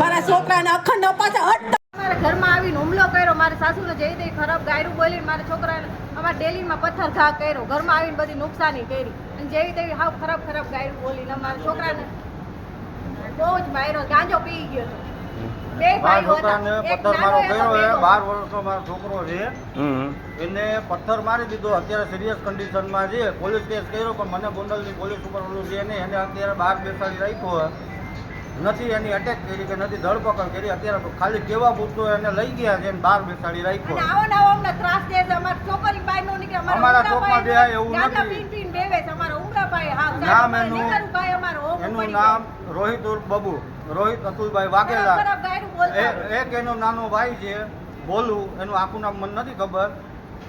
મારા છોકરાને અખંડ અપાશે મારા ઘરમાં આવીને હુમલો કર્યો, મારા સાસુને જઈ દઈ ખરાબ ગાયરું બોલીને મારા છોકરાને અમારા ડેલીમાં પથ્થર ઘા કર્યો, ઘરમાં આવીને બધી નુકસાની કરી અને જેવી તેવી હાવ ખરાબ ગાયરું બોલીને અમારા છોકરાને બહુ જ માર્યો, ગાંજો પી ગયો હતો. બે ભાઈઓ હતા, એક નાનો એક મોટો. 12 વર્ષનો મારો છોકરો છે, એને પથ્થર મારી દીધો, અત્યારે સિરિયસ કન્ડિશનમાં છે. પોલીસ કેસ કર્યો પણ મને ગોંડલની પોલીસ ઉપર ઓલું છે ને એને અત્યારે બહાર બેસાડી રાખ્યો નથી, એની અટેક કરી કે નથી ધરપકડ કરી, અત્યારે ખાલી કેવા પૂરતો એને લઈ ગયા છે, બહાર બેસાડી રાખ્યો. આવો નવો અમને ત્રાસ દે છે, અમાર છોકરી બહાર નો નીકળે, અમારા ચોકમાં બે એવું નથી. પીન પીન બેવે છે અમારા ઉમરા ભાઈ, હા નામ નીકળું ભાઈ અમારો એનું નામ રોહિત ઉર્ફ બબુ, રોહિત અતુલભાઈ વાઘેલા. એક એનો નાનો ભાઈ છે બોલું, એનું આખું નામ મને નથી ખબર.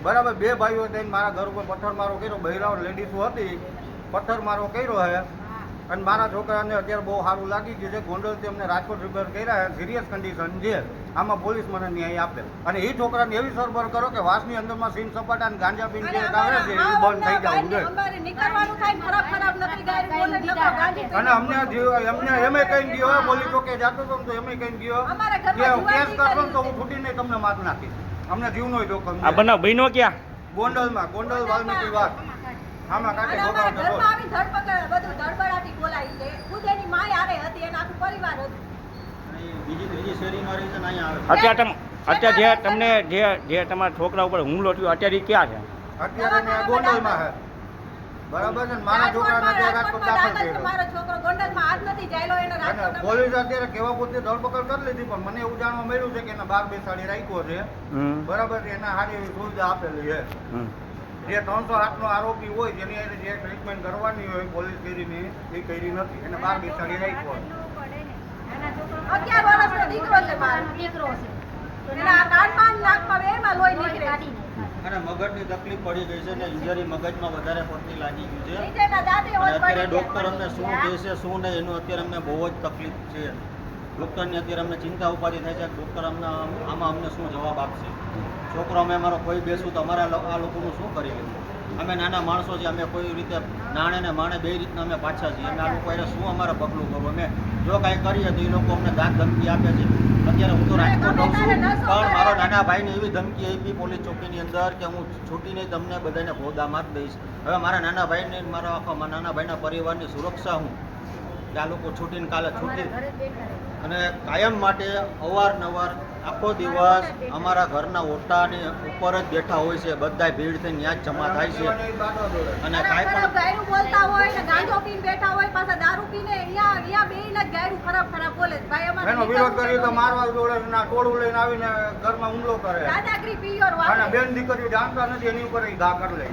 બરાબર, બે ભાઈઓ થઈને મારા ઘર ઉપર પથ્થર મારો કર્યો, બહેરાઓ લેડીઝો હતી, પથ્થર મારો કર્યો છે અને મારા છોકરાને અત્યારે બહુ સારું લાગી ગયું છે. ગોંડલથી અમને રાજકોટ રિપેર કર્યા, સિરિયસ કન્ડિશન છે. આમાં પોલીસ મને ન્યાય આપે અને એ છોકરાને એવી સરભર કરો કે વાસની અંદરમાં સીન સપાટા અને ગાંજા પીન જે આવે છે એ બંધ થઈ જવું જોઈએ. અને અમને એમે કઈ ગયો પોલીસ ચોકે જતો હતો તો એમે કઈ ગયો કે કેસ કરશો તો હું છૂટી નહીં તમને માર નાખીશ. અમને જીવનો જોખમ. આ બનાવ બન્યો ક્યાં? ગોંડલમાં, ગોંડલ વાલ્મીકી વાત. આમાં કાંઠે ઘરમાં આવી ધરપકડ બધું ધડબડાટી બોલાવી છે. ખુદ એની માય આરે હતી, એના આખું પરિવાર હતું. બીજી શેરીમાં રહી છે ને અહીંયા આવે. અત્યારે જે તમને જે તમારા છોકરા ઉપર હુમલો થયો અત્યારે ક્યાં છે? અત્યારે મેં ગોંડલમાં છે. બરાબર છે ને, મારા છોકરાને અત્યારે રાજકોટ દાખલ કર્યો. મારો છોકરો ગોંડલમાં આજ નથી જાયલો, એને રાજકોટ પોલીસ અત્યારે કેવા પૂરતી ધરપકડ કરી લીધી પણ મને એવું જાણવા મળ્યું છે કે એને બહાર બેસાડી રાખ્યો છે. બરાબર છે, એને સારી એવી સુવિધા આપેલી છે. જે 308 નો આરોપી હોય જેની એને જે ટ્રીટમેન્ટ કરવાની હોય પોલીસ કરીને એ કરી નથી, એને બહાર બેસાડી રાખ્યો. 11 વર્ષનો દીકરો છે મારો, દીકરો છે. એના કાનમાં નાકમાં બેમાં લોહી નીકળે. અને મગજની તકલીફ પડી ગઈ છે ને, ઇન્જરી મગજમાં વધારે પડતી લાગી ગયું છે. નીચેના દાંતે હોય અત્યારે ડોક્ટર અમને શું કહે છે શું નહીં એનું અત્યારે અમને બહુ જ તકલીફ છે. ડોક્ટરની અત્યારે અમને ચિંતા ઉપાધિ થાય છે. ડોક્ટર આમાં અમને શું જવાબ આપશે? છોકરો અમે અમારો કોઈ બેસું તો અમારા આ લોકોનું શું કરી લેવું? અમે નાના માણસો છીએ, અમે કોઈ રીતે નાણે ને માણે બે રીતના અમે પાછા છીએ. અમે આ લોકો એને શું અમારે પગલું કરવું? અમે જો કાંઈ કરીએ તો એ લોકો અમને દાંત ધમકી આપે છે. અત્યારે હું તો રાજકોટ રહું છું પણ મારો નાના ભાઈને એવી ધમકી આપી પોલીસ ચોકીની અંદર કે હું છૂટીને તમને બધાને ભોદા મારી દઈશ. હવે મારા નાના ભાઈને મારા આખા નાના ભાઈના પરિવારની સુરક્ષા હું કે આ લોકો છૂટીને કાલે છૂટી અને કાયમ માટે અવારનવાર આખો દિવસ અમારા ઘરના ઓટાની ઉપર જ બેઠા હોય છે. બધા ભીડ થઈને ત્યાં જ જમા થાય છે અને કાંઈ પણ ગાયરું બોલતા હોય ને ગાંજો પીને બેઠા હોય, પાછા દારૂ પીને અહીંયા બેહીને જ ગાયરું ખરાબ બોલે. ભાઈ અમારે એનો વિરોધ કરી તો મારવા દોડે ના ટોળું લઈને આવીને ઘરમાં હુમલો કરે. દાદાગીરી પિયોર અને બેન દીકરીઓ જાણતા નથી એની ઉપર ઘા કરી લે.